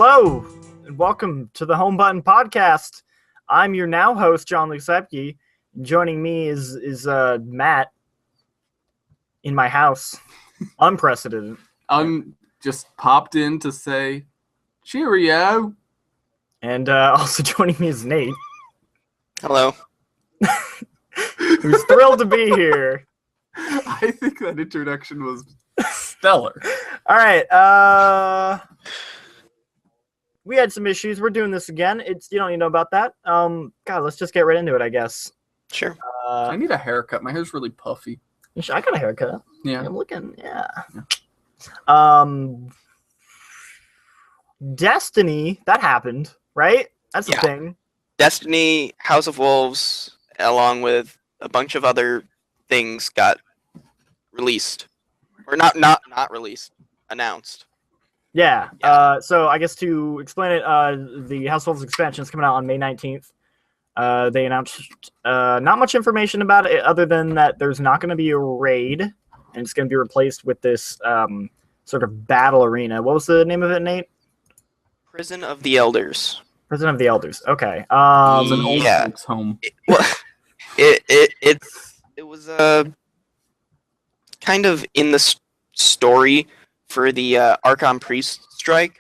Hello, and welcome to the Home Button Podcast. I'm your now host, John Lusepke. Joining me is Matt in my house. Unprecedented. I'm just popped in to say cheerio. And also joining me is Nate. Hello. Who's thrilled to be here. I think that introduction was stellar. All right. We had some issues. We're doing this again. You don't need to know about that. God, let's just get right into it, I guess. Sure. I need a haircut. My hair's really puffy. I got a haircut. Yeah. I'm looking. Yeah. Destiny, that happened, right? That's the thing. Destiny, House of Wolves, along with a bunch of other things, got released, or not released, announced. Yeah. So I guess to explain it, the House of Wolves expansion is coming out on May 19th. They announced not much information about it other than that there's not going to be a raid, and it's going to be replaced with this sort of battle arena. What was the name of it, Nate? Prison of the Elders. Prison of the Elders. Okay. It was an old folks' home. It was kind of in the story for the Archon Priest strike.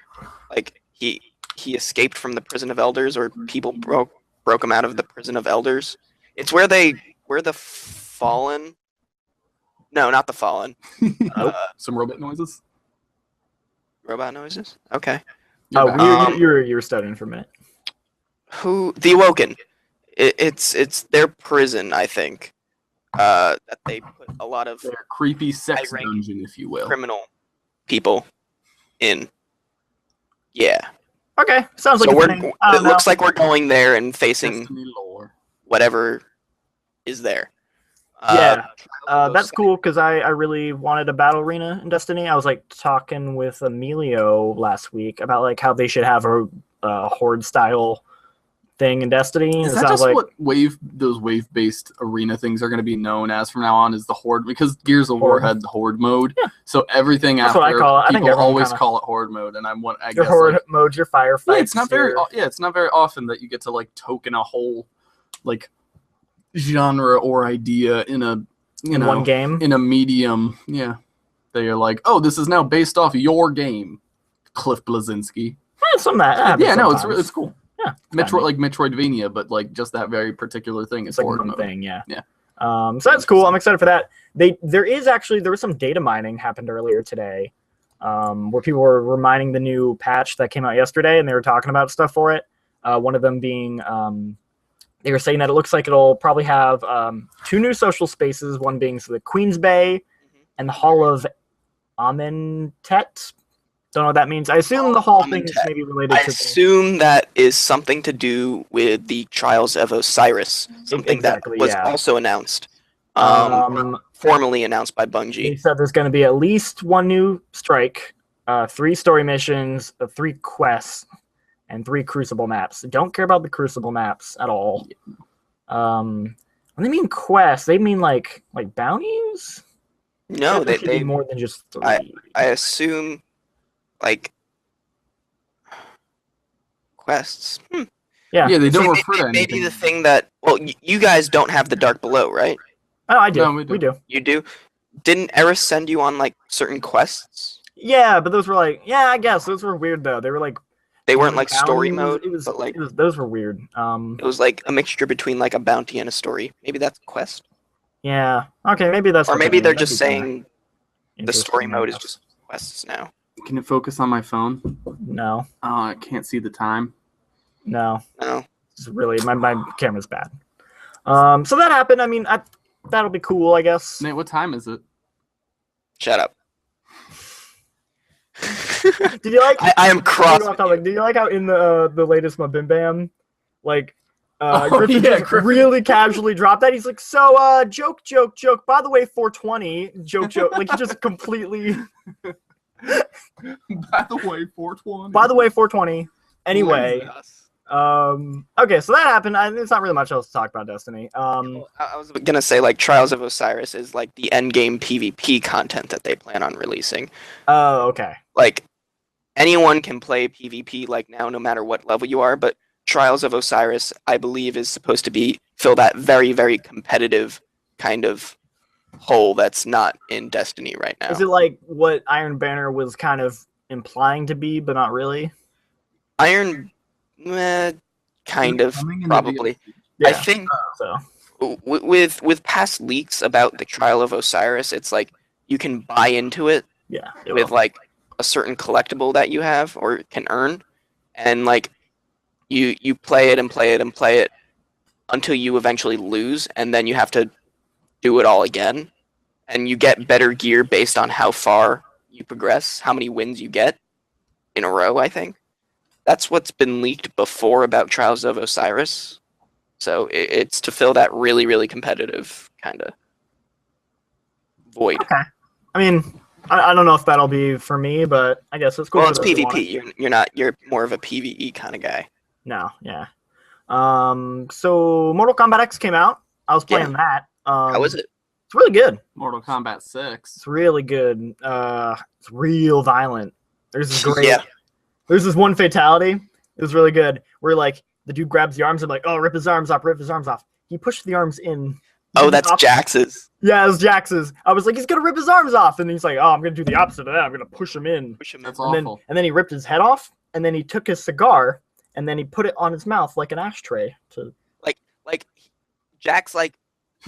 Like he escaped from the Prison of Elders, or people broke him out of the Prison of Elders. It's where the Fallen. No, not the Fallen. Some robot noises. Robot noises. Okay. You're studying for a minute. The Awoken? It's their prison, I think. That they put a lot of their creepy sex high-rank dungeon, if you will. criminal people in. Yeah. Okay, sounds like So a thing. it looks like we're going there and facing Destiny lore. whatever is there. That's cool because I really wanted a battle arena in Destiny. I was like talking with Emilio last week about like how they should have a horde style thing in Destiny. Is that just like, what those wave-based arena things are going to be known as from now on? Is the horde, because Gears of War had the horde mode, so everything That's after what I call it. I think people always kinda call it horde mode, and I guess horde like, mode, your firefights. It's not very often that you get to like token a whole like genre or idea in a one game, in a medium. Yeah, they are like, oh, this is now based off your game, Cliff Blazinski. Some of that. Yeah, no, it's cool. Yeah, like Metroidvania, but like just that very particular thing. It's like horde one mode. thing, yeah. Yeah. So that's cool. I'm excited for that. There was some data mining happened earlier today, where people were mining the new patch that came out yesterday, and they were talking about stuff for it. One of them being, they were saying that it looks like it'll probably have 2 new social spaces. One being the Queen's Bay and the Hall of Amentet. Don't know what that means. I assume the Hall thing is maybe related to... I assume that is something to do with the Trials of Osiris. Something that was also announced. Formally announced by Bungie. They said there's going to be at least 1 new strike, 3 story missions, 3 quests, and 3 Crucible maps. Don't care about the Crucible maps at all. When they mean quests, they mean like bounties? No, they mean more than just 3. I assume... like quests. Yeah, they don't refer to anything. Maybe the thing that you guys don't have the Dark Below, right? Oh, I do. No, we do. You do. Didn't Eris send you on like certain quests? Yeah, but those were like I guess those were weird though. They were like they weren't like story mode. Those were weird. It was like a mixture between like a bounty and a story. Maybe that's a quest. Yeah. Okay, maybe that's. Or maybe they're just saying the story mode is just quests now. Can it focus on my phone? No. I can't see the time. No. It's really my camera's bad. So that happened. I mean, that'll be cool, I guess. Nate, what time is it? Shut up. Did you like? I am cross. Did you like how in the latest Mabim Bam, like Griffin just really casually dropped that? He's like, so joke. By the way, 420 joke. Like he just completely. By the way, 420. By the way, 420. Anyway, okay, so that happened. There's not really much else to talk about Destiny. I was gonna say like Trials of Osiris is like the end game PvP content that they plan on releasing. Oh, okay. Like anyone can play PvP like now, no matter what level you are. But Trials of Osiris, I believe, is supposed to fill that very, very competitive kind of hole that's not in Destiny right now. Is it like what Iron Banner was kind of implying to be, but not really? Iron, kind of, probably. Yeah, I think so. with past leaks about the Trial of Osiris, it's like you can buy into it Yeah, with like a certain collectible that you have or can earn, and like you play it and play it and play it until you eventually lose, and then you have to do it all again, and you get better gear based on how far you progress, how many wins you get in a row. I think that's what's been leaked before about Trials of Osiris. So it's to fill that really, really competitive kind of void. Okay. I mean, I don't know if that'll be for me, but I guess it's cool. Well, it's PvP. You're more of a PvE kind of guy. No, yeah. So Mortal Kombat X came out. I was playing that. How is it? It's really good. Mortal Kombat 6. It's really good. It's real violent. There's this great. Yeah. There's this one fatality. It was really good. Where like the dude grabs the arms and like, oh, rip his arms off, rip his arms off. He pushed the arms in. Oh, that's Jax's. Yeah, it was Jax's. I was like, he's gonna rip his arms off, and he's like, oh, I'm gonna do the opposite of that. I'm gonna push him in. That's and awful. then he ripped his head off, and then he took his cigar, and then he put it on his mouth like an ashtray. To like Jax like.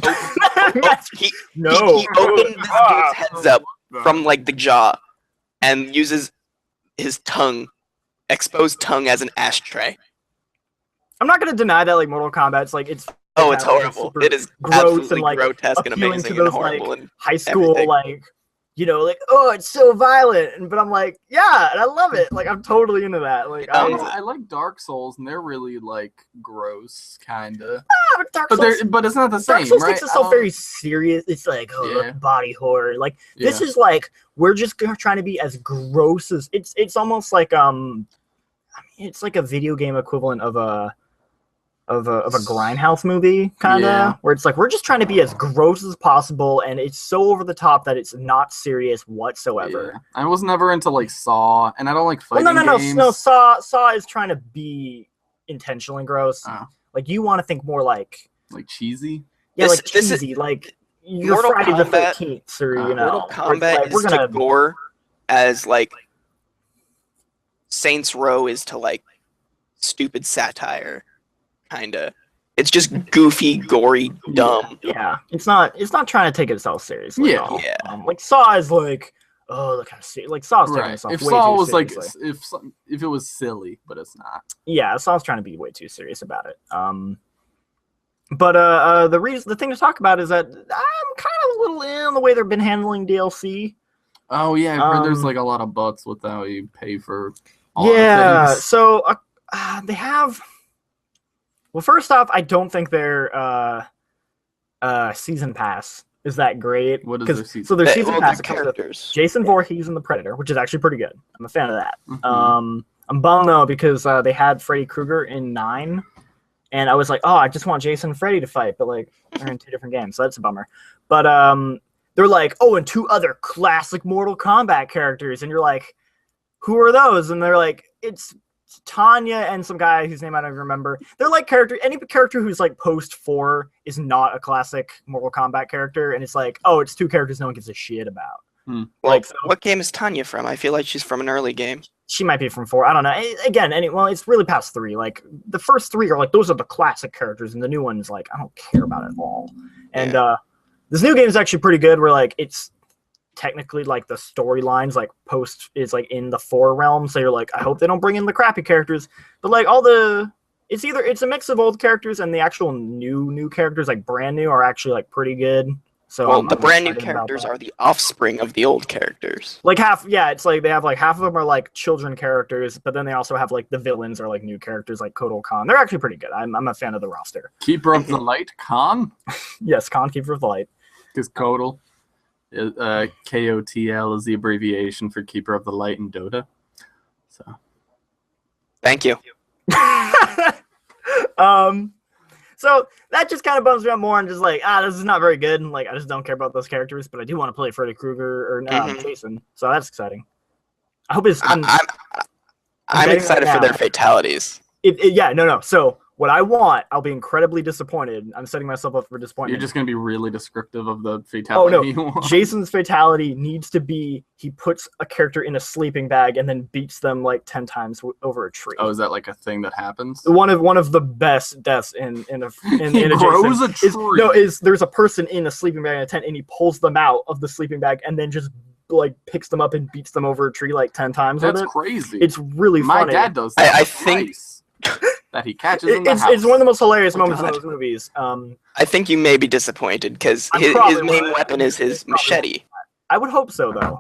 He no, opened this dude's heads up from like the jaw, and uses his tongue, exposed tongue, as an ashtray. I'm not gonna deny that like Mortal Kombat's like it's. Oh, it's horrible. It is gross absolutely and like grotesque and appealing amazing to those, and horrible like, and high school everything. like, you know, like, oh, it's so violent, but I'm like, yeah, and I love it. Like, I'm totally into that. Like, I like Dark Souls, and they're really like gross, kinda. Dark But Souls, but it's not the same, Dark Souls right? takes itself very serious. It's like, oh, look, body horror. Like, this is like we're just trying to be as gross as it's almost like I mean, it's like a video game equivalent of a Grindhouse movie, kind of, where it's like we're just trying to be as gross as possible, and it's so over the top that it's not serious whatsoever. Yeah. I was never into like Saw, and I don't like fighting games. No. Saw is trying to be intentionally gross. Oh. Like you want to think more like cheesy. Yeah, This- like this is- cheesy, like you're Mortal Friday the Kombat- 13th, or you know, Mortal Kombat like, is to gore as like Saints Row is to like stupid satire, kinda. It's just goofy, gory, dumb. Yeah, it's not trying to take itself seriously. Yeah. at all. Yeah. Like Saw is like, oh, look how like Saw's taking Right. itself If way Saw too was like, seriously. if it was silly, but it's not. Yeah, Saw's trying to be way too serious about it. But the thing to talk about is that I'm kind of a little in on the way they've been handling DLC. Oh yeah, I've heard there's like a lot of butts with how you pay for. All the things. So they have. Well, first off, I don't think their season pass is that great. What is their season? So their They- season well, pass the comes with characters. Jason Voorhees and the Predator, which is actually pretty good. I'm a fan of that. Mhm. I'm bummed though because they had Freddy Krueger in 9, and I was like, oh, I just want Jason and Freddy to fight, but like they're in 2 different games, so that's a bummer. But they're like, oh, and 2 other classic Mortal Kombat characters, and you're like, who are those? And they're like, it's Tanya and some guy whose name I don't even remember. They're like any character who's like post 4 is not a classic Mortal Kombat character, and it's like, oh, it's 2 characters no one gives a shit about. Well, Like, so- what game is Tanya from? I feel like she's from an early game. She might be from 4. I don't know. Again, it's really past 3. Like the first 3 are like those are the classic characters, and the new one's like I don't care about it at all. And this new game is actually pretty good. Where like it's technically like the storylines like post is like in the 4 realm. So you're like, I hope they don't bring in the crappy characters, but like it's a mix of old characters and the actual new characters, like brand new, are actually like pretty good. So Well, I'm the brand new excited about characters that. are the offspring of the old characters. Like half, yeah, it's like they have like half of them are like children characters, but then they also have like the villains are like new characters like Kotal Khan. They're actually pretty good. I'm a fan of the roster. Keeper of the Light, Khan, Yes, Khan, Keeper of the Light. because Kotal, KOTL is the abbreviation for Keeper of the Light in Dota. So Thank you. So that just kind of bums me out more. I'm just like, this is not very good. And like, I just don't care about those characters, but I do want to play Freddy Krueger or Mhm. Jason. So that's exciting. I hope it's. I'm betting excited right for their now. fatalities. No. So what I want, I'll be incredibly disappointed. I'm setting myself up for disappointment. You're just gonna be really descriptive of the Oh fatality. no, Jason's fatality needs to be he puts a character in a sleeping bag and then beats them like 10 times over a tree. Oh, is that like a thing that happens? One of the best deaths in a He grows Jason a tree. is there's a person in a sleeping bag in a tent and he pulls them out of the sleeping bag and then just like picks them up and beats them over a tree like 10 times. That's with it. crazy. It's really My funny. dad does that. I think that he catches in the house. It's one of the most hilarious Oh, moments in God. those movies. I think you may be disappointed because I'm his probably main right. weapon is his Probably machete. I would hope so though.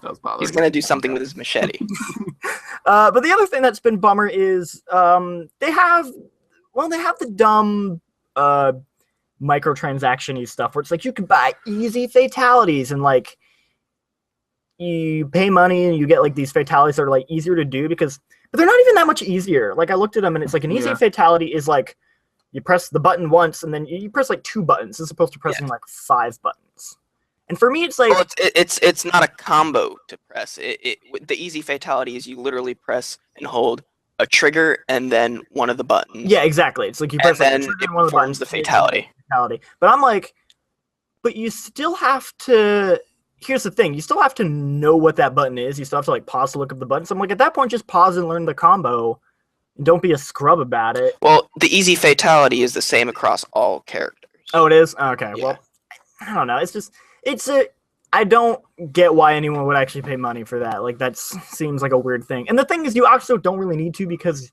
Does bother He's me. gonna do something with his machete. But the other thing that's been bummer is they have the dumb microtransaction-y stuff where it's like you can buy easy fatalities and like you pay money and you get like these fatalities that are like easier to do but they're not even that much easier. Like I looked at them and it's like an easy fatality is like you press the button once and then you press like 2 buttons as opposed to pressing like 5 buttons. And for me, it's like Well, it's not a combo to press. The easy fatality is you literally press and hold a trigger and then one of the buttons. yeah, exactly. It's like you press and like, then the trigger it and one of the performs the buttons, fatality. But I'm like, but you still have to. Here's the thing: you still have to know what that button is. You still have to like pause to look up the button. So I'm like, at that point, just pause and learn the combo. And don't be a scrub about it. Well, the easy fatality is the same across all characters. Oh, it is? Okay. Yeah. Well, I don't know. I don't get why anyone would actually pay money for that. Like, that seems like a weird thing. And the thing is, you also don't really need to because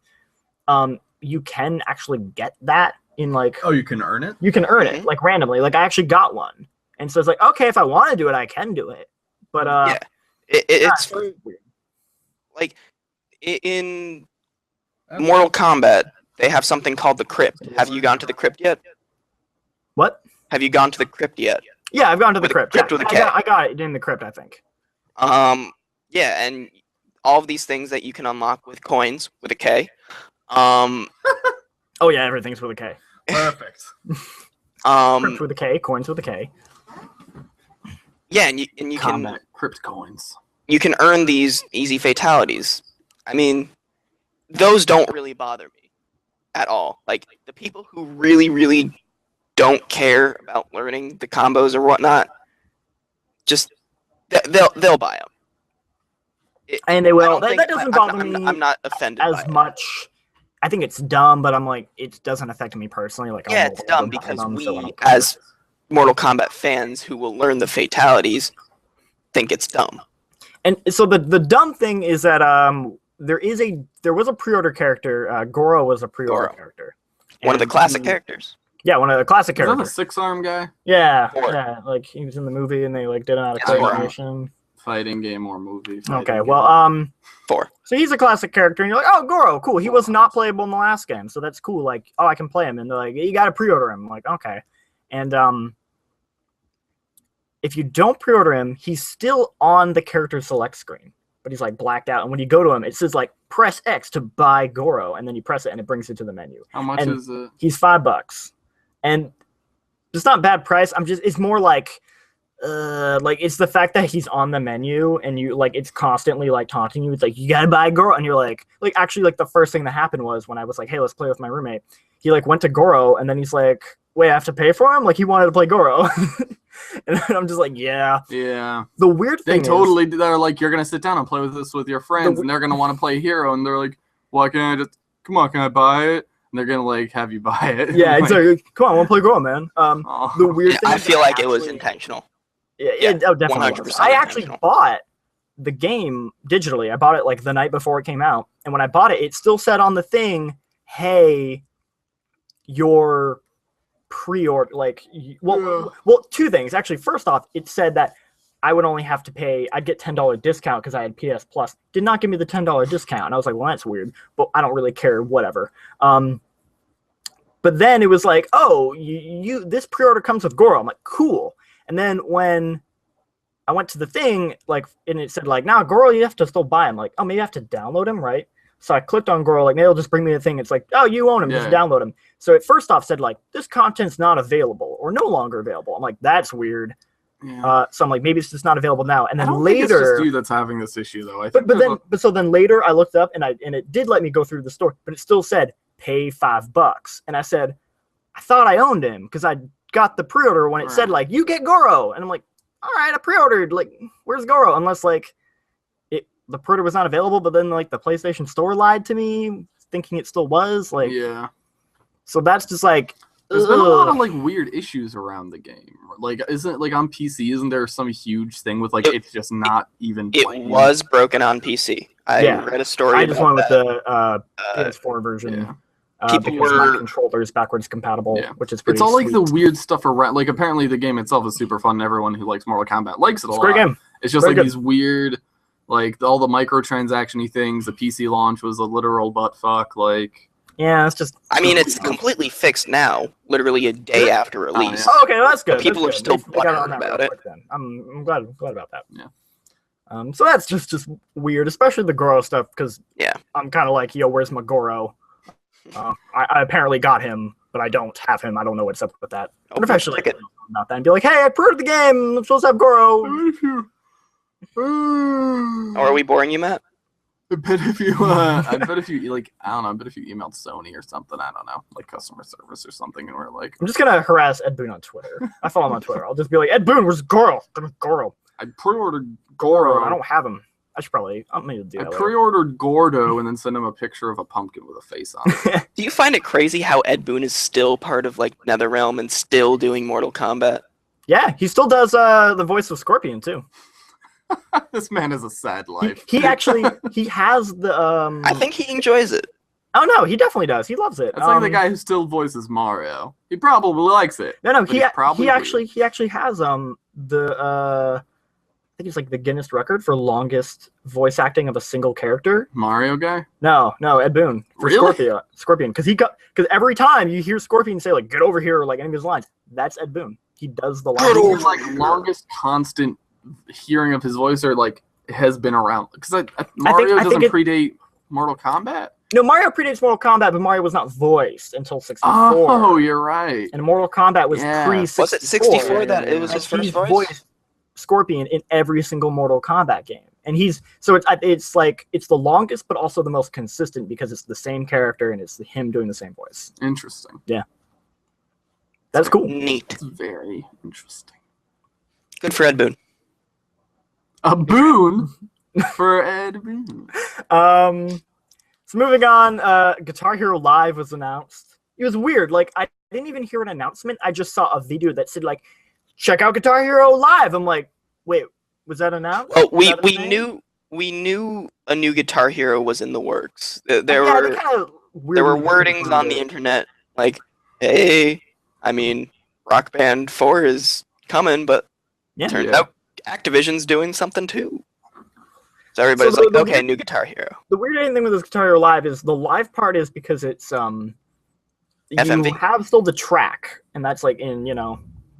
you can actually get that in, like... Oh, you can earn it? You can earn it, like, randomly. Like, I actually got one. And so it's like, okay, if I want to do it, I can do it. But, yeah. It's weird. like, in Mortal Kombat, they have something called the Crypt. Have you gone to the Crypt yet? What? Have you gone to the Crypt yet? Yeah, I've gone to the With a crypt. crypt Yeah, with a K. I got it in the crypt, I think. Yeah, and all of these things that you can unlock with coins with a K. Oh yeah, everything's with a K. Perfect. Crypt with a K, coins with a K. Yeah, and you Combat crypt coins. you can earn these easy fatalities. I mean, those don't really bother me at all. Like the people who really don't care about learning the combos or whatnot, just they'll buy them. And they will. That doesn't bother me. I'm not offended as by it. much. I think it's dumb, but I'm like, it doesn't affect me personally. Like, Yeah, it's dumb because we, as Mortal Kombat fans who will learn the fatalities, think it's dumb. And so the dumb thing is that there was a pre-order character. Goro was a pre-order Goro. character. One of the And classic he- characters. Yeah, one of the classic Is that the characters. 6-arm guy? Yeah, Four. yeah. Like he was in the movie, and they like did it out of Yeah, four. claymation. Fighting game or movie? Okay, well, 4. so he's a classic character, and you're like, oh, Goro, cool. He was not playable in the last game, so that's cool. Like, oh, I can play him, and they're like, you got to pre-order him. I'm like, okay, and if you don't pre-order him, he's still on the character select screen, but he's like blacked out. And when you go to him, it says like press X to buy Goro, and then you press it, and it brings you to the menu. How much And is it? He's $5, and it's not a bad price. It's more like it's the fact that he's on the menu and you like it's constantly like taunting you. It's like you gotta buy Goro, and you're like actually like the first thing that happened was when I was like, hey, let's play with my roommate. He like went to Goro, and then he's like, wait, I have to pay for him? Like he wanted to play Goro, and I'm just like, yeah. Yeah. The weird They thing totally they're like, you're gonna sit down and play with this with your friends, The- and they're gonna want to play Hero, and they're like, why can't I just come on, can I buy it? And they're gonna like have you buy it. yeah, Like, exactly. Come on, I want to play Goro, man. oh. The weird thing. I is feel that like it was actually- intentional. Yeah, Yeah, it definitely 100% was. I actually intentional. bought the game digitally. I bought it like the night before it came out, and when I bought it, it still said on the thing, "Hey, your pre-order." Like, well, two things actually. First off, it said that I would only have to pay. I'd get $10 discount because I had PS Plus. Did not give me the $10 discount, and I was like, "Well, that's weird," but I don't really care. Whatever. But then it was like, "Oh, you this pre-order comes with Goro." I'm like, "Cool." And then when I went to the thing, like, and it said, like, now Goro, you have to still buy him. Like, oh, maybe I have to download him, right? So I clicked on Goro, like, maybe they'll just bring me the thing. It's like, oh, you own him, just Yeah. download him. So it first off said, like, this content's not available or no longer available. I'm like, that's weird. Yeah. So I'm like, maybe it's just not available now. And then I don't think it's later, just you that's having this issue though. so then later I looked up and it did let me go through the store, but it still said pay $5. And I said, I thought I owned him because I got the pre-order when it said like you get Goro, and I'm like, all right, I pre-ordered. Like, where's Goro? Unless like the pre-order was not available, but then like the PlayStation Store lied to me, thinking it still was. Like, yeah. So that's just like. There's been a lot of like weird issues around the game. Like, isn't like on PC? Isn't there some huge thing with like it's just not even? It was broken on PC. I read a story. I just about went that. with the PS4 version. Yeah. Because my controller is backwards compatible, which is pretty It's all sweet. like the weird stuff around. Like apparently the game itself is super fun. And everyone who likes Mortal Kombat likes it a lot. Great game. It's just Very like good. these weird, like all the microtransaction-y things. The PC launch was a literal butt fuck. Like yeah, it's just. I mean, it's completely fixed now. Literally a day after release. Oh, okay, well, that's good. But people that's are good. still They got on butthurt that about real it. quick then. I'm glad about that. Yeah. So that's just weird, especially the Goro stuff, because I'm kind of like, yo, where's my Goro? I apparently got him, but I don't have him. I don't know what's up with that. But if I should like about that and be like, hey, I pre-ordered the game. I'm supposed to have Goro. Or are we boring you, Matt? I bet if you like, I don't know, I bet if you emailed Sony or something, I don't know, like customer service or something, and we're like, I'm just gonna harass Ed Boon on Twitter. I follow him on Twitter. I'll just be like, Ed Boon, where's Goro? Goro. I pre-ordered Goro. I don't have him. I should probably. I'm gonna do that. I pre-ordered Gordo and then send him a picture of a pumpkin with a face on it. Do you find it crazy how Ed Boon is still part of like NetherRealm and still doing Mortal Kombat? Yeah, he still does the voice of Scorpion too. This man has a sad life. He actually he has the. I think he enjoys it. Oh no, he definitely does. He loves it. That's like the guy who still voices Mario. He probably likes it. No, he actually has the I think it's like the Guinness record for longest voice acting of a single character. Mario guy? No, Ed Boon for Really? Scorpion, because every time you hear Scorpion say like "get over here" or like any of his lines, that's Ed Boon. He does the line. His like longest constant hearing of his voice or like has been around because Mario doesn't predate Mortal Kombat. No, Mario predates Mortal Kombat, but Mario was not voiced until 64. Oh, you're right. And Mortal Kombat was pre-64. Was it 64 that it was his first voice? Scorpion in every single Mortal Kombat game, and it's like it's the longest but also the most consistent because it's the same character and it's him doing the same voice. Interesting. Yeah, that's cool. Neat. It's very interesting. Good for Ed Boon. A boon for Ed Boon. So moving on, Guitar Hero Live was announced. It was weird. Like I didn't even hear an announcement. I just saw a video that said like, check out Guitar Hero Live. I'm like, wait, was that announced? Oh, we knew a new Guitar Hero was in the works. There were wordings on the internet like, hey, I mean, Rock Band 4 is coming, but turns out Activision's doing something too. So everybody's like, okay, new Guitar Hero. The weird thing with this Guitar Hero Live is the live part is because it's FMV. You have still the track, and that's like in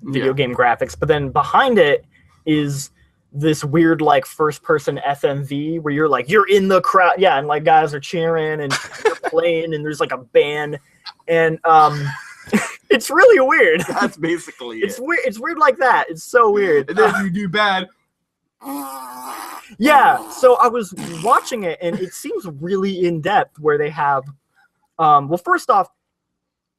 video game graphics, but then behind it is this weird like first person FMV where you're in the crowd, and like guys are cheering and you're playing and there's like a band, and it's really weird. That's basically it's weird. It's weird like that. It's so weird. And then you do bad. Yeah, so I was watching it and it seems really in depth where they have well, first off,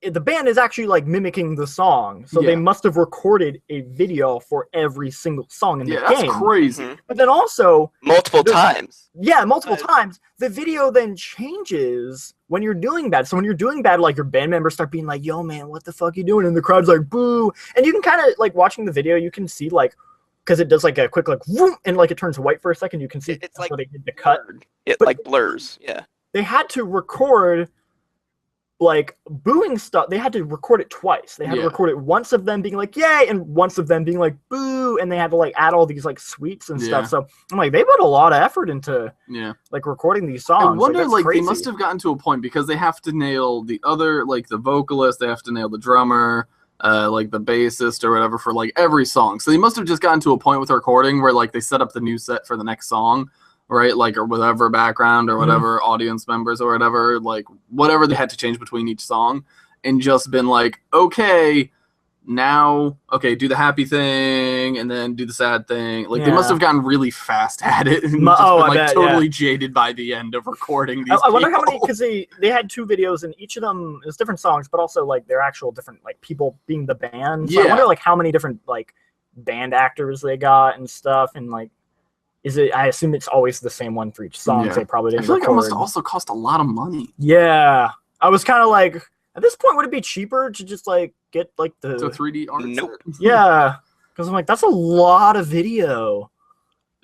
the band is actually like mimicking the song, so they must have recorded a video for every single song in the game. That's crazy. But then also multiple times. Yeah, multiple times. The video then changes when you're doing bad. So when you're doing bad, like your band members start being like, "Yo, man, what the fuck you doing?" And the crowd's like, "Boo!" And you can kind of like watching the video, you can see like because it does like a quick like whoop, and like it turns white for a second. You can see it's like they did the cut. It like blurs. Yeah. They had to record. Like booing stuff, they had to record it twice. They had to record it once of them being like "yay" and once of them being like "boo," and they had to like add all these like sweeps and stuff. So I'm like, they put a lot of effort into like recording these songs. I wonder, like crazy. they must have gotten to a point because they have to nail the other, like the vocalist, they have to nail the drummer, like the bassist or whatever for like every song. So they must have just gotten to a point with recording where like they set up the new set for the next song. Right, like or whatever background or whatever audience members or whatever, like whatever they had to change between each song, and just been like, okay, now, okay, do the happy thing and then do the sad thing. Like they must have gotten really fast at it and just been, like totally jaded by the end of recording these. I wonder how many, because they had 2 videos and each of them is different songs, but also like they're actual different like people being the band. So I wonder like how many different like band actors they got and stuff, and like is it? I assume it's always the same one for each song. They probably didn't. I feel like it must also cost a lot of money. Yeah, I was kind of like, at this point, would it be cheaper to just like get like the 3D art? Nope. Yeah, because I'm like, that's a lot of video.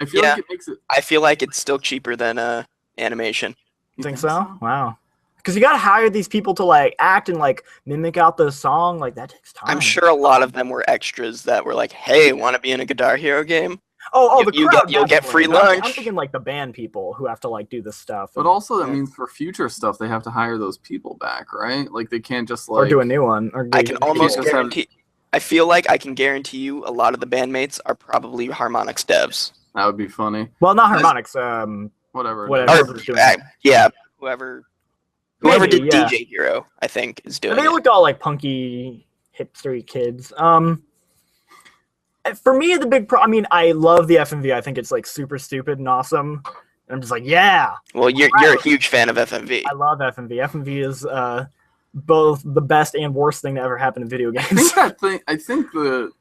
I feel like it makes it. I feel like it's still cheaper than animation. You think so? Wow. Because you gotta hire these people to like act and like mimic out the song. Like that takes time. I'm sure a lot of them were extras that were like, "Hey, want to be in a Guitar Hero game?" You'll get free lunch. I'm thinking like the band people who have to like do this stuff. But also that means for future stuff they have to hire those people back, right? Like they can't just like or do a new one. Or I can almost guarantee. I feel like I can guarantee you a lot of the bandmates are probably Harmonix devs. That would be funny. Well, not Harmonix. Whatever. Whoever did DJ Hero, I think, is doing. They looked all like punky, hipstery kids. For me, the big I mean, I love the FMV. I think it's like super stupid and awesome. And I'm just like, yeah. Well, you're a huge fan of FMV. I love FMV. FMV is both the best and worst thing to ever happen in video games. I think the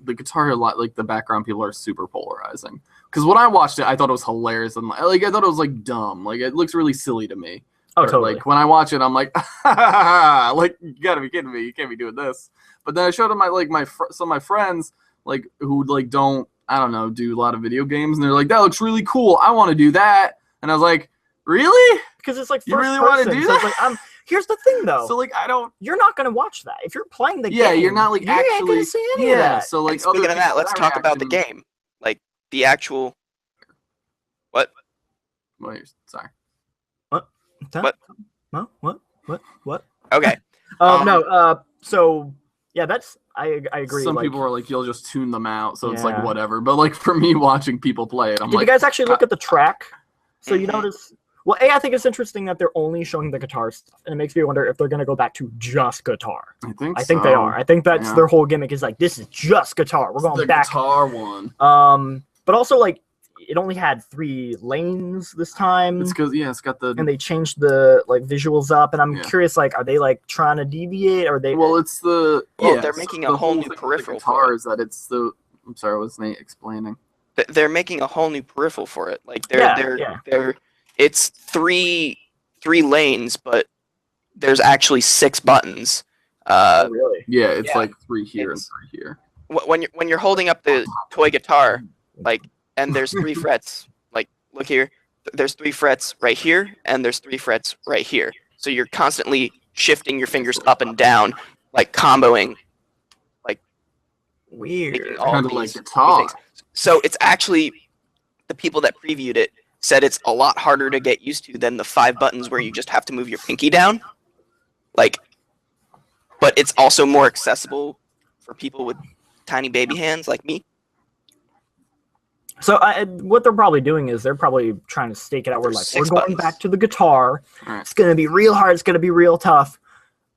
Guitar Hero, like the background people are super polarizing. Because when I watched it, I thought it was hilarious and like I thought it was like dumb. Like it looks really silly to me. Oh, totally. Like when I watch it, I'm like, like you gotta be kidding me! You can't be doing this. But then I showed them some of my friends like who like don't do a lot of video games, and they're like, that looks really cool. I want to do that. And I was like, really? Because it's like you really want to do that? So it's like, here's the thing though. So like you're not gonna watch that if you're playing the game. Yeah, you're not like you ain't gonna see any of that. So like, and speaking of that, let's talk about the game, like the actual. What? Wait, sorry. What? Okay. No. So yeah, that's I agree. Some people are like, you'll just tune them out, so it's like whatever. But like for me, watching people play it, I'm like, did you guys actually look at the track? So you notice. Well, I think it's interesting that they're only showing the guitar stuff, and it makes me wonder if they're gonna go back to just guitar. I think they are. I think that's their whole gimmick is like, this is just guitar. We're going back. Guitar one. But also like, it only had 3 lanes this time. It's because it's got the and they changed the like visuals up, and I'm curious, like, are they like trying to deviate? Or are they? Well, it's the they're making a whole new peripheral. Guitars that it's the. I'm sorry, what's Nate explaining? They're making a whole new peripheral for it. Like they're it's 3 lanes, but there's actually 6 buttons. Really? Yeah, it's like 3 here and 3 here. When you're holding up the toy guitar, like. And there's 3 frets, like, look here, there's 3 frets right here, and there's 3 frets right here. So you're constantly shifting your fingers up and down, like comboing, like weird. Kind of like guitar. So it's actually, the people that previewed it said it's a lot harder to get used to than the 5 buttons where you just have to move your pinky down. Like, but it's also more accessible for people with tiny baby hands like me. So what they're probably doing is they're probably trying to stake it out. We're like, we're going back to the guitar. Right. It's going to be real hard. It's going to be real tough.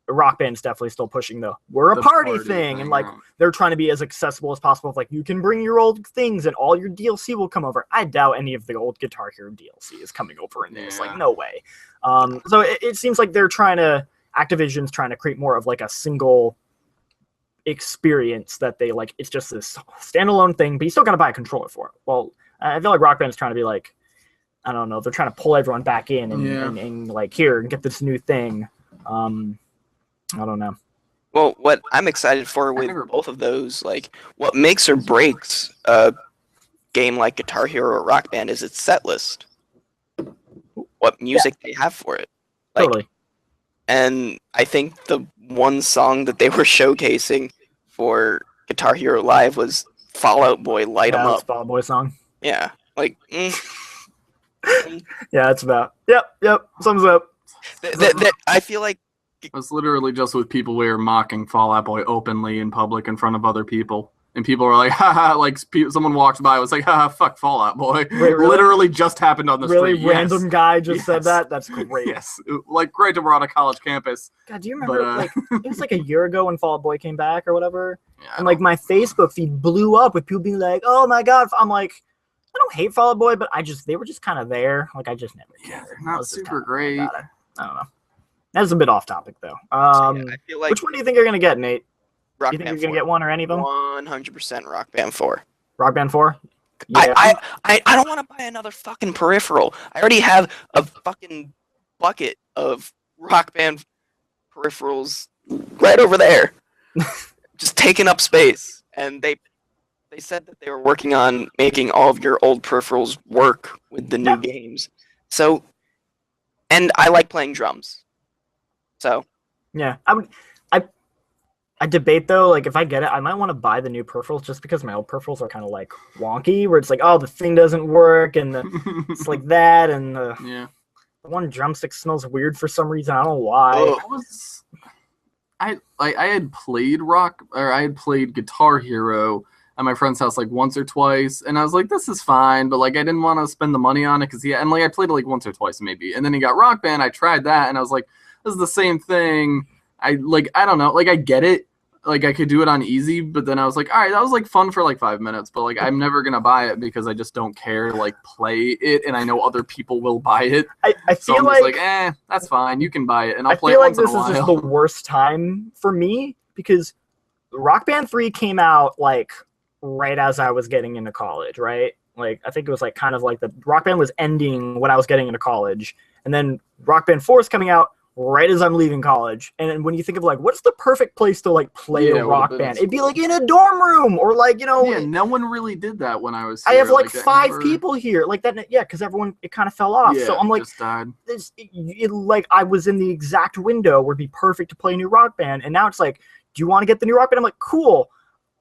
Rock Band's definitely still pushing we're a party thing. And like, they're trying to be as accessible as possible. Like, you can bring your old things and all your DLC will come over. I doubt any of the old Guitar Hero DLC is coming over in this. Like, no way. So it seems like Activision's trying to create more of like a single experience that they like. It's just this standalone thing, but you still got to buy a controller for it. Well, I feel like Rock Band's trying to be like, I don't know, they're trying to pull everyone back in and like, here, and get this new thing. I don't know. Well, what I'm excited for with both of those, like, what makes or breaks a game like Guitar Hero or Rock Band is its set list. What music they have for it. Like, Totally. And I think the one song that they were showcasing for Guitar Hero Live was Fall Out Boy, Light 'Em Up. Fall Out Boy song. Yeah, like. Yeah, it's about. Yep. Sums up. I feel like it was literally just with people we were mocking Fall Out Boy openly in public in front of other people. and people were like, haha, like someone walked by, was like, haha, fuck Fallout Boy. Wait, really? Literally just happened on the Really street. random guy just Yes. said that? That's great. Yes, like great that we're on a college campus. God, do you remember, But, like, it was like a year ago when Fall Out Boy came back or whatever? Yeah, And, like, my Facebook feed blew up with people being like, oh my God. I'm like, I don't hate Fall Out Boy, but they were just kind of there. Like, I just never yeah, cared. they're I not was just super kinda great. about it. I don't know. That's a bit off topic, though. I feel like Which one do you think you're going to get, Nate? Rock Do you think Band you're going to 4. get one or any of them? 100% Rock Band 4. Rock Band 4? I don't want to buy another fucking peripheral. I already have a fucking bucket of Rock Band peripherals right over there, just taking up space. And they said that they were working on making all of your old peripherals work with the new games. So, and I like playing drums. So, Yeah, I debate though, like if I get it, I might want to buy the new peripherals just because my old peripherals are kind of like wonky, where it's like, oh, the thing doesn't work, and it's like that, and Yeah. the one drumstick smells weird for some reason. I don't know why. oh, I had played I had played Guitar Hero at my friend's house like once or twice, and I was like, this is fine, but like I didn't want to spend the money on it because and like I played it like once or twice maybe, and then he got Rock Band. I tried that, and I was like, this is the same thing. I don't know, like I get it. Like I could do it on easy, but then I was like, all right, that was like fun for like 5 minutes, but like I'm never gonna buy it because I just don't care to like play it, and I know other people will buy it. I So feel I'm just like that's fine, you can buy it, and I'll I play feel it like once in a this is just while. the worst time for me because Rock Band 3 came out like right as I was getting into college, right? Like I think it was like kind of like the Rock Band was ending when I was getting into college, and then Rock Band 4 is coming out right as I'm leaving college. And when you think of like what's the perfect place to like play a rock band, it'd be like in a dorm room or like, you know, Yeah, no one really did that when I was here. I have like that 5 never- people here like that. Yeah, because everyone, it kind of fell off. Yeah, So I'm like, just died. like I was in the exact window where it'd be perfect to play a new rock band, and now it's like, do you want to get the new rock band? I'm like, cool.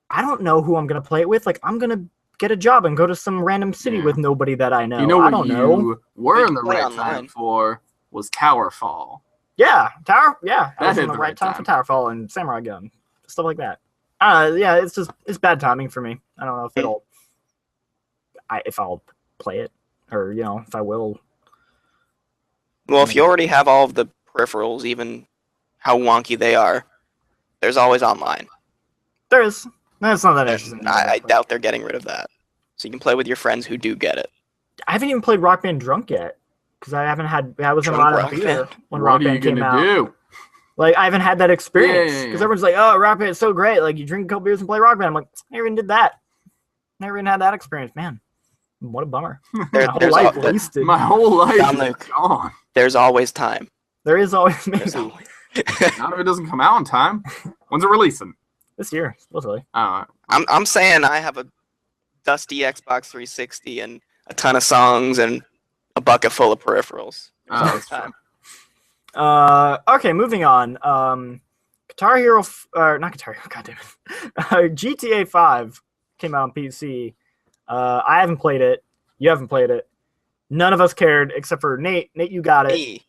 I don't know who I'm gonna play it with. Like I'm gonna get a job and go to some random city with nobody that I know. You know I what don't you know. were in the Play right online. time for was Towerfall. Yeah, Tower. Yeah, I That was hit in the the right right time time. for Towerfall and Samurai Gun, stuff like that. Yeah, it's bad timing for me. I don't know if I'll play it or you know if I will. well, if you already have all of the peripherals, even how wonky they are, there's always online. There is. That's not that interesting. I doubt they're getting rid of that. So you can play with your friends who do get it. I haven't even played Rock Band Drunk yet because I haven't had. I was in a Drunk lot of Rock beer Band? when What Rock are you Band came gonna out. do? Like I haven't had that experience Yeah. because everyone's like, "Oh, Rock Band is so great! Like you drink a couple beers and play Rock Band." I'm like, never even did that. Never even had that experience, man. What a bummer. There- My whole there's life al- wasted. My whole life Dominic. is gone. There's always time. There is always There's maybe always... Not if it doesn't come out in time. When's it releasing? this year, supposedly. I'm saying I have a dusty Xbox 360 and a ton of songs and a bucket full of peripherals. Oh, There's that's time. Okay, moving on. Guitar Hero, not Guitar Hero, goddamn it. GTA 5 came out on PC. I haven't played it. You haven't played it. None of us cared except for Nate. Nate, you got it. Me,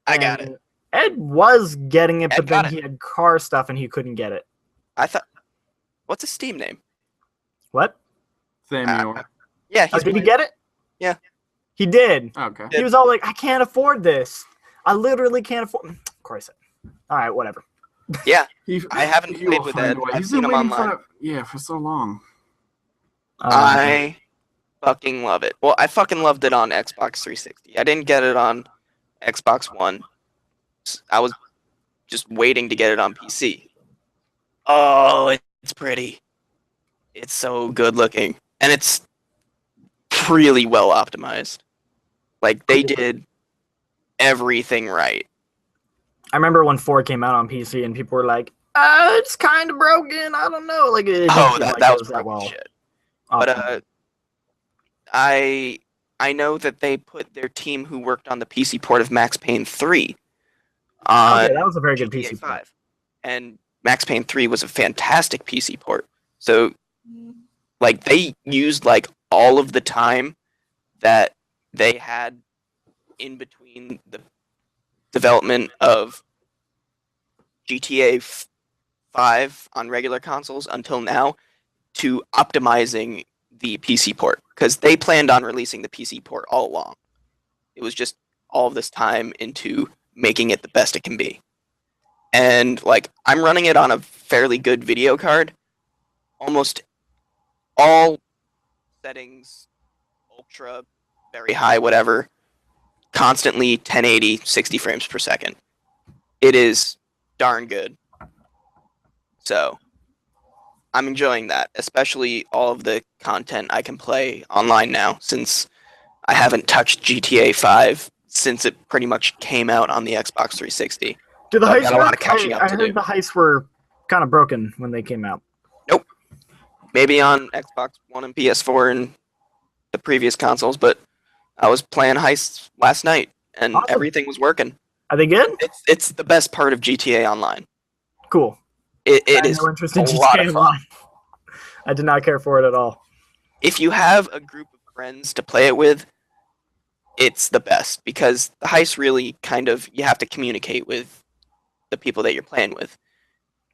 I got And it. Ed was getting it, Ed but then got he had car stuff and he couldn't get it. I thought, what's his Steam name? What? Samuel. Yeah, Oh, he's did he get it? Yeah. He did. Okay. He was all like, I can't afford this. I literally can't afford. Of course. All right, whatever. yeah. He- I haven't he played will with find Ed. a way. I've He's seen been him waiting online. for so long. I fucking love it. Well, I fucking loved it on Xbox 360. I didn't get it on Xbox One. I was just waiting to get it on PC. Oh, it's pretty. It's so good looking. And it's really well optimized. Like, they did everything right. I remember when 4 came out on PC and people were like, it's kind of broken. I don't know. Like, it didn't Oh, feel like that it was that broken well. shit. Awesome. But I know that they put their team who worked on the PC port of Max Payne 3 on Okay, that was a very good GTA PC 5. And Max Payne 3 was a fantastic PC port. So, like, they used, like, all of the time that they had in between the development of GTA 5 on regular consoles until now to optimizing the PC port, because they planned on releasing the PC port all along. It was just all of this time into making it the best it can be. And like, I'm running it on a fairly good video card. Almost all settings, ultra, very high, whatever, constantly 1080, 60 frames per second. It is darn good. So I'm enjoying that, especially all of the content I can play online now, since I haven't touched GTA 5 since it pretty much came out on the Xbox 360. Do the So I've heists got a lot work? of catching up I to heard do. the heists were kind of broken when they came out. Nope. Maybe on Xbox One and PS4 and the previous consoles, but I was playing heists last night, and Awesome. everything was working. Are they good? It's the best part of GTA Online. Cool. It I had is no interest in a lot GTA of fun. Online. I did not care for it at all. If you have a group of friends to play it with, it's the best, because the heist really kind of, you have to communicate with the people that you're playing with.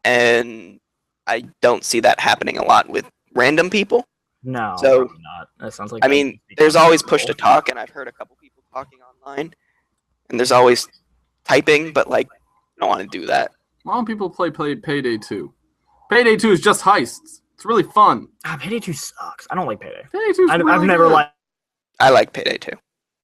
And I don't see that happening a lot with random people. No, So, probably not. That sounds like I mean, there's always push to talk, and I've heard a couple people talking online, and there's always typing, but like, I don't want to do that. Why don't people play Payday 2? Payday 2 is just heists. It's really fun. Payday 2 sucks. I don't like Payday. Payday 2 is I've really never good. liked. I like Payday 2.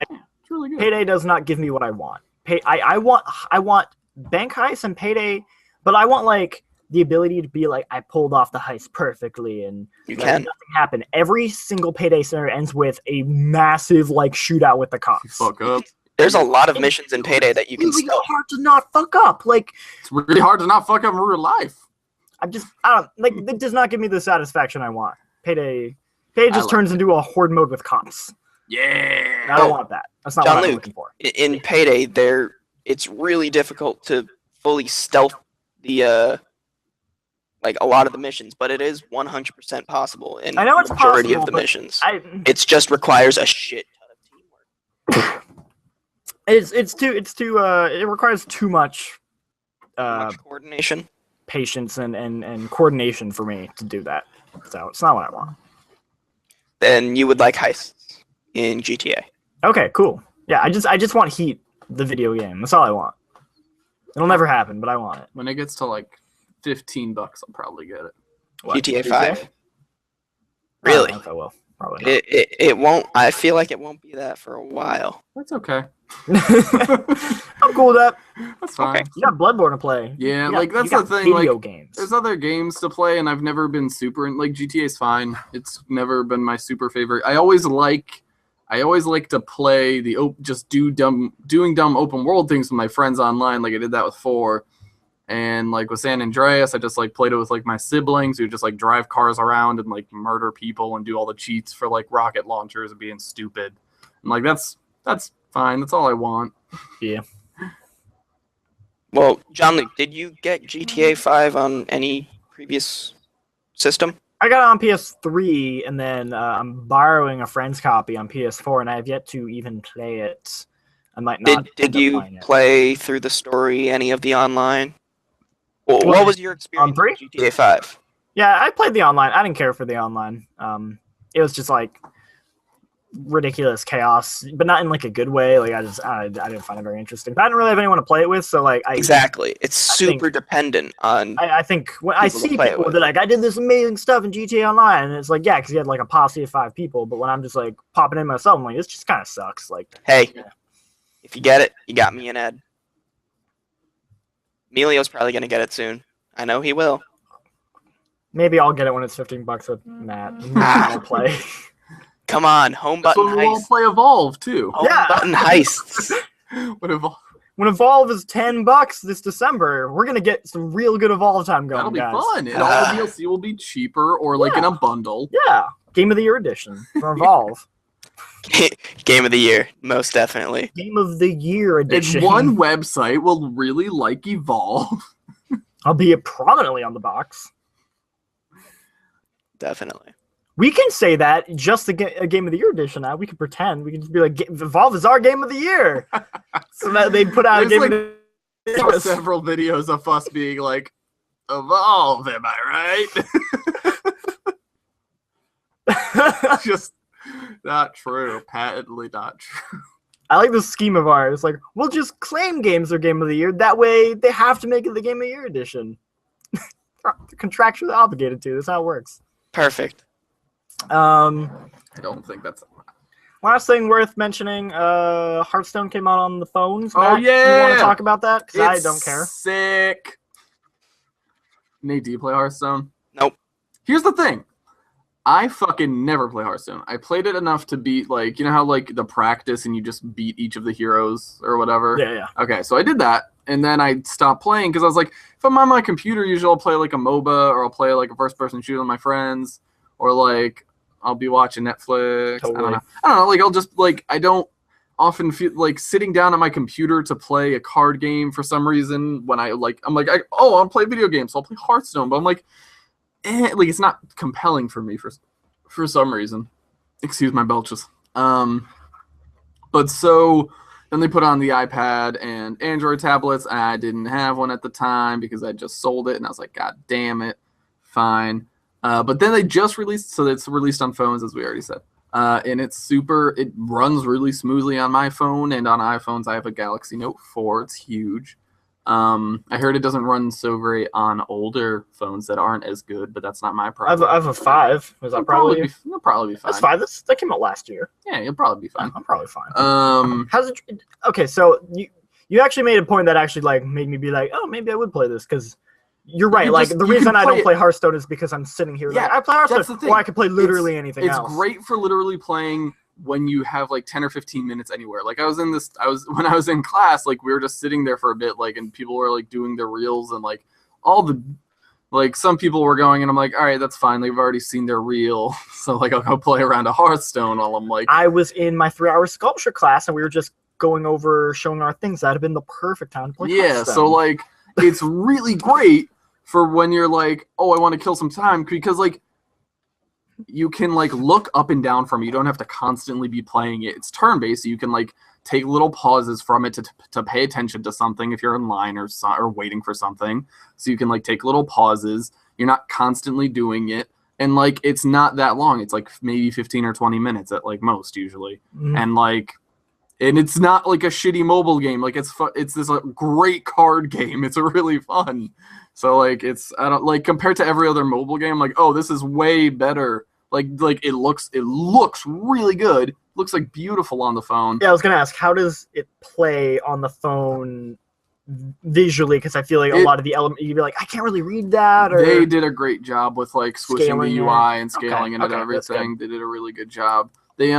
It's really good. Payday does not give me what I want. I want bank heists and Payday, but I want like the ability to be like, I pulled off the heist perfectly and You like, can. nothing happened. Every single Payday scenario ends with a massive like shootout with the cops. Fuck up. There's a lot of missions in Payday that you can It's really stealth. hard to not fuck up. Like It's really hard to not fuck up in real life. I don't like. It does not give me the satisfaction I want. Payday just like turns into a horde mode with cops. Yeah. I don't want that. That's not John what I'm Luke, looking for. In Payday, it's really difficult to fully stealth the like a lot of the missions, but it is 100% possible in I know it's the majority possible, of the but missions. I It just requires a shit ton of teamwork. it requires too much Much coordination. patience and coordination for me to do that. So it's not what I want. Then you would like heists in GTA. Okay, cool. Yeah, I just want Heat, the video game. That's all I want. It'll never happen, but I want it. When it gets to like $15, I'll probably get it. What, GTA 5. I don't Really? know if I will. Probably not. It won't. I feel like it won't be that for a while. That's okay. I'm cool with that. That's fine. Okay. You got Bloodborne to play. Yeah, You got- like that's you the got thing. Video Like, games. there's other games to play, and I've never been super in. Like GTA's fine. It's never been my super favorite. I always like to play just doing dumb open world things with my friends online. Like I did that with 4, and like with San Andreas, I just like played it with like my siblings who just like drive cars around and like murder people and do all the cheats for like rocket launchers and being stupid. And like that's fine. That's all I want. Yeah. Well, John Luke, did you get GTA 5 on any previous system? I got it on PS3, and then I'm borrowing a friend's copy on PS4, and I have yet to even play it. I might not. Did end up you playing it. play through the story, any of the online? Well, What, what was your experience on with GTA 5? Yeah, I played the online. I didn't care for the online. It was just like ridiculous chaos, but not in like a good way. Like I didn't find it very interesting. But I didn't really have anyone to play it with, so like Exactly. It's I think- super dependent on. I think when I People to see play it people with. that like I did this amazing stuff in GTA Online, and it's like yeah, because you had like a posse of 5 people. But when I'm just like popping in myself, I'm like this just kind of sucks. Like Hey, Yeah. if you get it, you got me and Ed. Emilio's probably gonna get it soon. I know he will. maybe I'll get it when it's $15 with Matt. I'll play. Come on, home That's button when we all heists. play Evolve too. Home Yeah. button heists. What Evolve? When Evolve is $10 this December, we're gonna get some real good Evolve time going, That'll be guys. fun. And all the DLC will be cheaper or like in a bundle. Yeah, Game of the Year edition for Evolve. Game of the year, most definitely. Game of the Year edition. And one website will really like Evolve. albeit prominently on the box. Definitely. We can say that just a Game of the Year edition now. We can pretend. We can just be like, Evolve is our Game of the Year. So that they put out a There's Game like of the There were Year. several videos of us being like, Evolve, am I right? Just not true. Patently not true. I like this scheme of ours. Like, we'll just claim games are Game of the Year. That way, they have to make it the Game of the Year edition. They're contractually obligated to. That's how it works. Perfect. I don't think that's. Last thing worth mentioning, Hearthstone came out on the phones. Oh, Matt, yeah! You want to talk about that? Because I don't care. Sick. Nate, do you play Hearthstone? Nope. Here's the thing. I fucking never play Hearthstone. I played it enough to beat, like, you know how, like, the practice and you just beat each of the heroes or whatever? Yeah. Okay, so I did that, and then I stopped playing because I was like, if I'm on my computer, usually I'll play, like, a MOBA, or I'll play, like, a first-person shooter with my friends, or, like, I'll be watching Netflix. Totally. I don't know. Like, I'll just, like, I don't often feel like sitting down at my computer to play a card game for some reason when I'm like, I'll play video games, so I'll play Hearthstone, but I'm like, like it's not compelling for me for some reason. Excuse my belches. But so then they put on the iPad and Android tablets. I didn't have one at the time because I just sold it, and I was like, God damn it, fine. But then they just released, so it's released on phones, as we already said. And it runs really smoothly on my phone, and on iPhones I have a Galaxy Note 4. It's huge. I heard it doesn't run so great on older phones that aren't as good, but that's not my problem. I have a 5. Was that probably? It'll probably be fine. That's 5. That came out last year. Yeah, it'll probably be fine. I'm probably fine. How's it? Okay, so you actually made a point that actually like made me be like, oh, maybe I would play this because you're right. Like the reason I don't play Hearthstone is because I'm sitting here. Yeah, like, I play Hearthstone, or I could play literally anything else. It's great for literally playing when you have like 10 or 15 minutes anywhere. Like when I was in class, like we were just sitting there for a bit, like, and people were like doing their reels and like like some people were going, and I'm like, all right, that's fine. They've already seen their reel. So like, I'll go play around a Hearthstone while I'm like, I was in my 3-hour sculpture class and we were just going over showing our things. That'd have been the perfect time to play Hearthstone. So like, it's really great for when you're like, oh, I want to kill some time, because like, you can like look up and down from it. You don't have to constantly be playing it. It's turn-based, so you can like take little pauses from it to pay attention to something if you're in line or waiting for something. So you can like take little pauses. You're not constantly doing it, and like it's not that long. It's like maybe 15 or 20 minutes at like most usually, and like. And it's not like a shitty mobile game. Like it's this great card game. It's really fun. So like I don't like compared to every other mobile game. Like, oh, this is way better. Like it looks really good. It looks like beautiful on the phone. Yeah, I was gonna ask, how does it play on the phone visually? Because I feel like a lot of the elements you'd be like, I can't really read that. Or they did a great job with like switching the UI and scaling and everything. They did a really good job. They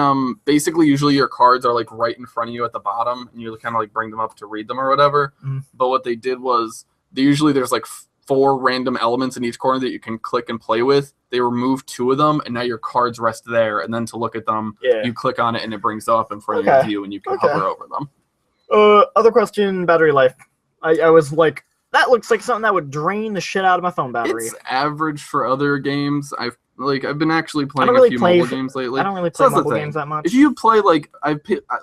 basically usually your cards are like right in front of you at the bottom, and you kind of like bring them up to read them or whatever. But what they did was there's like 4 random elements in each corner that you can click and play with. They removed 2 of them, and now your cards rest there. And then to look at them, you click on it and it brings them up in front of your view, and you can hover over them. Other question: battery life. I was like, that looks like something that would drain the shit out of my phone battery. It's average for other games. I've been actually playing a few mobile games lately. I don't really play mobile games that much. If you play like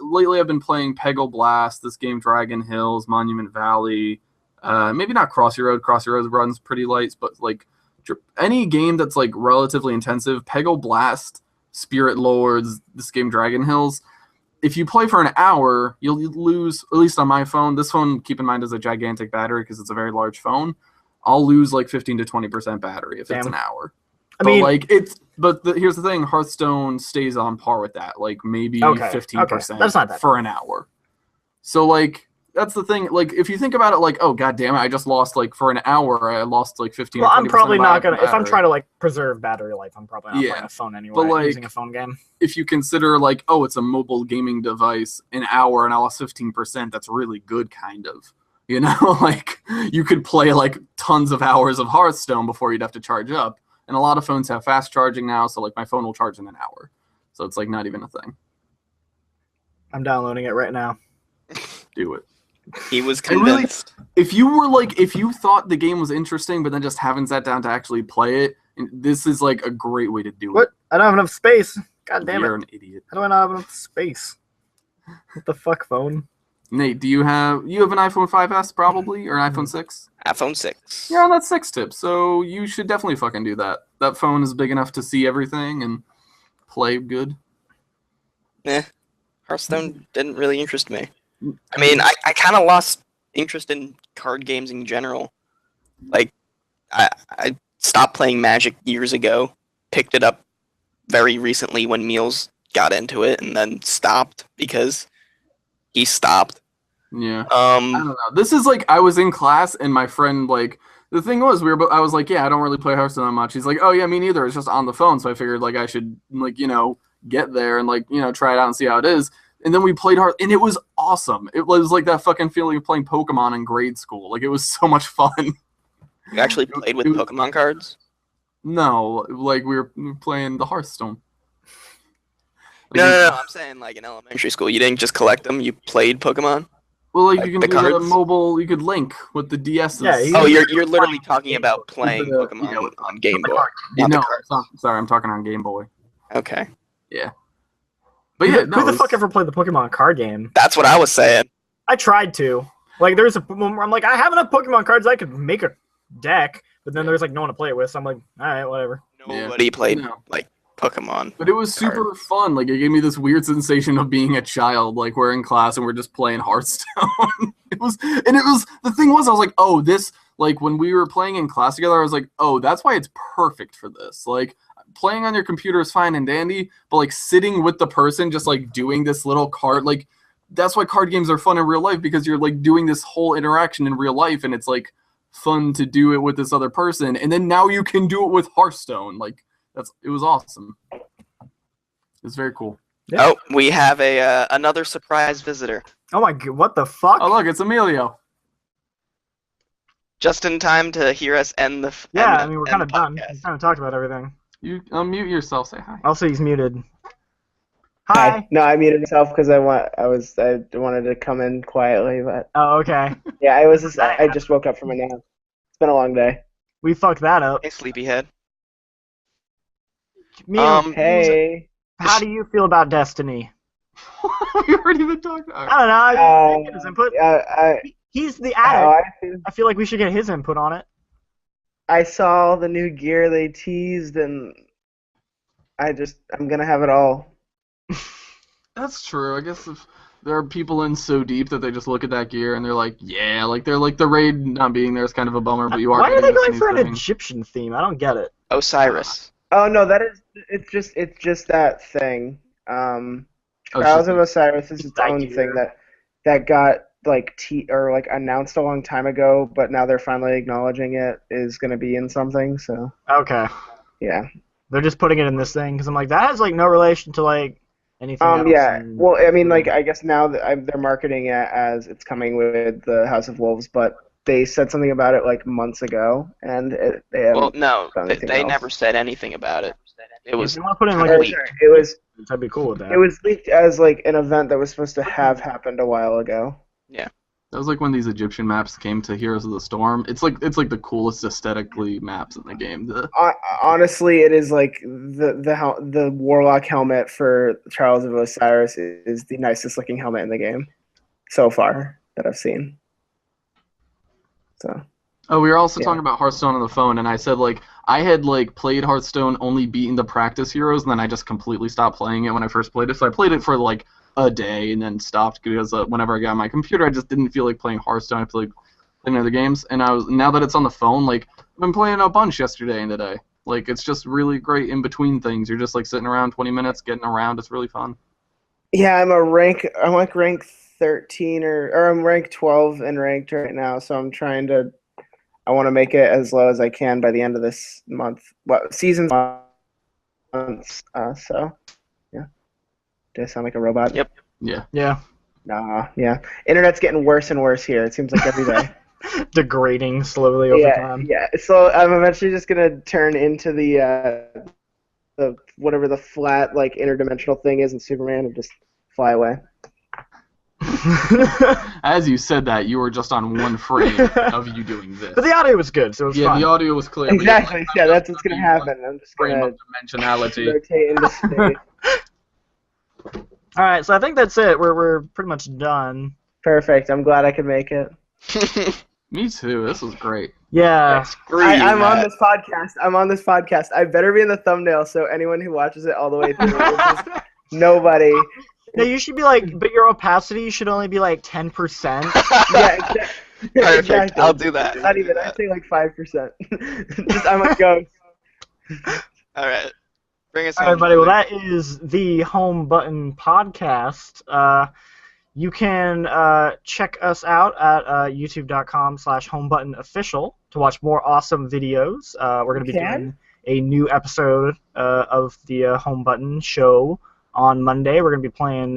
lately, I've been playing Peggle Blast, this game Dragon Hills, Monument Valley. Maybe not Crossy Road. Crossy Road runs pretty light, but like any game that's like relatively intensive, Peggle Blast, Spirit Lords, this game Dragon Hills. If you play for an hour, you'll lose, at least on my phone. This phone, keep in mind, is a gigantic battery because it's a very large phone. I'll lose like 15 to 20% battery if it's an hour. Here's the thing: Hearthstone stays on par with that, like maybe 15% That's not that for an hour. So like that's the thing. Like if you think about it, like, oh god damn it, I just lost like for an hour, I lost like 15. Well, I'm probably not gonna. If I'm trying to like preserve battery life, I'm probably not playing a phone anyway. But like, using a phone game. If you consider like, oh, it's a mobile gaming device, an hour and I lost 15%, that's really good, kind of. You know, like you could play like tons of hours of Hearthstone before you'd have to charge up. And a lot of phones have fast charging now, so like my phone will charge in an hour. So it's like not even a thing. I'm downloading it right now. Do it. He was convinced. If you thought the game was interesting, but then just haven't sat down to actually play it, this is like a great way to do it. What? I don't have enough space. God damn it. You're an idiot. How do I not have enough space? What the fuck, phone? Nate, do you have an iPhone 5S probably, or an iPhone 6? iPhone 6. Yeah, that's 6 tip, so you should definitely fucking do that. That phone is big enough to see everything, and play good? Hearthstone didn't really interest me. I mean, I kind of lost interest in card games in general. Like, I stopped playing Magic years ago, picked it up very recently when Meals got into it, and then stopped because he stopped. Yeah. I don't know. This is like, I was in class and my friend, like, the thing was, I was like, yeah, I don't really play Hearthstone that much. He's like, oh yeah, me neither. It's just on the phone. So I figured like I should like, get there and like, try it out and see how it is. And then we played hard, and it was awesome. It was like that fucking feeling of playing Pokemon in grade school. Like, it was so much fun. You actually played with Pokemon cards? No, like we were playing the Hearthstone. Like, No. I'm saying like in elementary school, you didn't just collect them. You played Pokemon. Well, like Like you can the do the cards? mobile. You could link with the DSs. Yeah, Oh, you're literally talking about playing the- Pokemon yeah, on Game Boy. Yeah, not the no, cards. sorry, I'm talking on Game Boy. Okay, But yeah, Who the fuck ever played the Pokemon card game? that's what I was saying. I tried to. Like, there's a moment where I'm like, I have enough Pokemon cards, I could make a deck, but then there's like no one to play it with, so I'm like, all right, whatever. Nobody played No. like Pokemon. But it was super fun. Like, it gave me this weird sensation of being a child. Like, we're in class and we're just playing Hearthstone. it was the thing was, I was like, oh, this, like, when we were playing in class together, I was like, oh, that's why it's perfect for this. Like, playing on your computer is fine and dandy, but like sitting with the person, just like doing this little card, like, that's why card games are fun in real life, because you're like doing this whole interaction in real life, and it's like fun to do it with this other person. And then now you can do it with Hearthstone. Like, it was awesome. It's very cool. Yeah. Oh, we have a another surprise visitor. Oh my god, what the fuck? Oh, look, it's Emilio. Just in time to hear us end the. Yeah, end I mean, we're the kind of done. podcast. We kind of talked about everything. You unmute yourself. Say hi. Also, he's muted. Hi. No, I muted myself because I wanted to come in quietly, but Oh, okay. yeah, I just woke up from a nap. It's been a long day. We fucked that up. Hey, sleepyhead. Mew, Hey. how do you feel about Destiny? we already been talking. I don't know. I get his input. He's the addict. I feel like we should get his input on it. I saw the new gear they teased, and I'm gonna have it all. That's true. I guess if there are people in so deep that they just look at that gear and they're like, yeah, like they're like the raid not being there is kind of a bummer, but you are. Why are they getting this going new for an thing. Egyptian theme? I don't get it. Osiris. Oh no, it's just that thing. Oh, Trials it's of Osiris is its that own gear. thing that got like announced a long time ago, but now they're finally acknowledging it is gonna be in something. So Okay. yeah. They're just putting it in this thing because I'm like, that has like no relation to like anything else. Yeah. and- Well, I mean, like, I guess now that they're marketing it as it's coming with the House of Wolves, but they said something about it like months ago, and they haven't. Well, no, done anything they else. never said anything about it. It If was you want to put in like Or, leaked. sorry, it was I'd be cool with that. it was leaked as like an event that was supposed to have happened a while ago. That was like when these Egyptian maps came to Heroes of the Storm. It's like the coolest aesthetically maps in the game. Honestly, it is like the Warlock helmet for Trials of Osiris is the nicest looking helmet in the game so far that I've seen. So. Oh, we were also Yeah. talking about Hearthstone on the phone, and I said like I had like played Hearthstone, only beaten the practice heroes, and then I just completely stopped playing it when I first played it. So I played it for like a day and then stopped because whenever I got on my computer, I just didn't feel like playing Hearthstone. I feel like playing other games, and now that it's on the phone, like I've been playing a bunch yesterday and today. Like it's just really great in between things. You're just like sitting around 20 minutes, getting around. It's really fun. Yeah, I'm like rank 13 or I'm rank 12 in ranked right now, so I want to make it as low as I can by the end of this month. Season's months, so yeah. Do I sound like a robot? Yep. Yeah. Yeah. Nah, yeah. Internet's getting worse and worse here. It seems like every day. Degrading slowly over time. Yeah. So I'm eventually just gonna turn into the whatever the flat like interdimensional thing is in Superman and just fly away. As you said that, you were just on one frame of you doing this. But the audio was good, so it was Yeah, fun. the audio was clear. Exactly. Yeah, that's what's gonna happen. I'm just Frame gonna of dimensionality. rotate into space. All right, so I think that's it. We're pretty much done. Perfect. I'm glad I could make it. Me too. This was great. Yeah. Screw you, I'm on Matt. this podcast. I better be in the thumbnail so anyone who watches it all the way through, which is nobody. No, you should be like, but your opacity should only be like 10%. Yeah, exactly. Perfect. Exactly. I'll do that. Not even. I'd say like 5%. Just, I'm a ghost. All right. Bring us All home. right, everybody. Well, Dominic. that is the Home Button Podcast. You can check us out at youtube.com/homebuttonofficial to watch more awesome videos. We're going to be doing a new episode of the Home Button show on Monday. We're going to be playing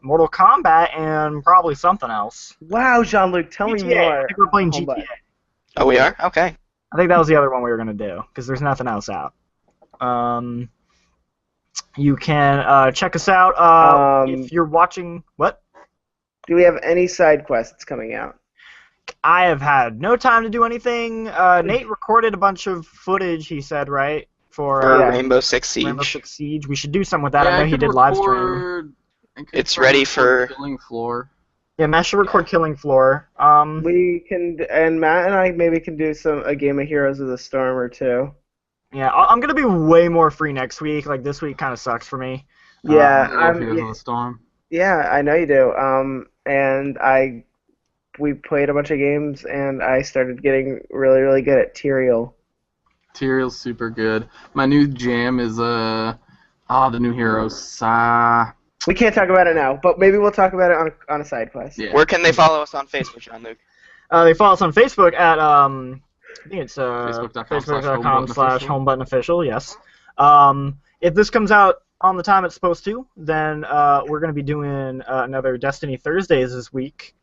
Mortal Kombat and probably something else. Wow, Jean-Luc, tell me GTA. more. I think we're playing Home GTA. Button. Oh, we are? Okay. I think that was the other one we were going to do because there's nothing else out. You can check us out if you're watching. What? Do we have any side quests coming out? I have had no time to do anything. Nate recorded a bunch of footage, he said, right? For Yeah. Rainbow Six Siege. Rainbow Six Siege. We should do something with that. Yeah, I know he could did live stream. record- I could It's probably ready record for- Killing Floor. Yeah, Matt should record Killing Floor. We can, and Matt and I maybe can do a game of Heroes of the Storm or two. Yeah, I'm gonna be way more free next week. Like this week kind of sucks for me. Yeah, I love Heroes of the Storm. yeah, I know you do. And we played a bunch of games, and I started getting really, really good at Tyrael. Tyrael's super good. My new jam is the new heroes. We can't talk about it now, but maybe we'll talk about it on a side quest. Yeah. Where can they follow us on Facebook, Jean-Luc? They follow us on Facebook at I think it's Facebook.com/homebuttonofficial. Yes. If this comes out on the time it's supposed to, then we're gonna be doing another Destiny Thursdays this week.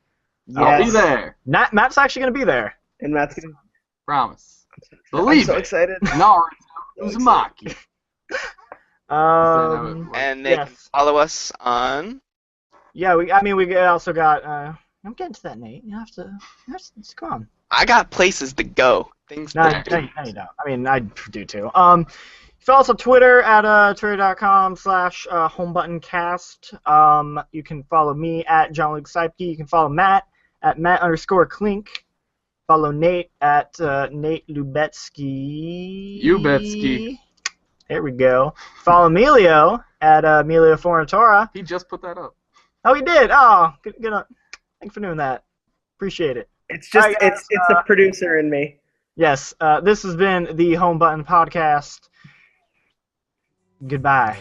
I'll be Yes. there. Matt's actually gonna be there. And Matt's gonna. Promise. I'm Believe so it. excited. No, Uzumaki. And they can Yes. follow us on... Yeah, we also got. I'm getting to that, Nate. You have to come on. I got places to go. Things No, to do. no, you don't. I mean, I do too. Follow us on Twitter at twitter.com/homebuttoncast. You can follow me at John Luke Seipke. You can follow Matt at Matt_Klink. Follow Nate at Nate Lubetsky. Ubetsky. There we go. Follow Emilio at Emilio Fornatora. He just put that up. Oh, he did. Oh, good. Thanks for doing that. Appreciate it. It's just All right, guys, it's the producer in me. Yes, this has been the Home Button Podcast. Goodbye.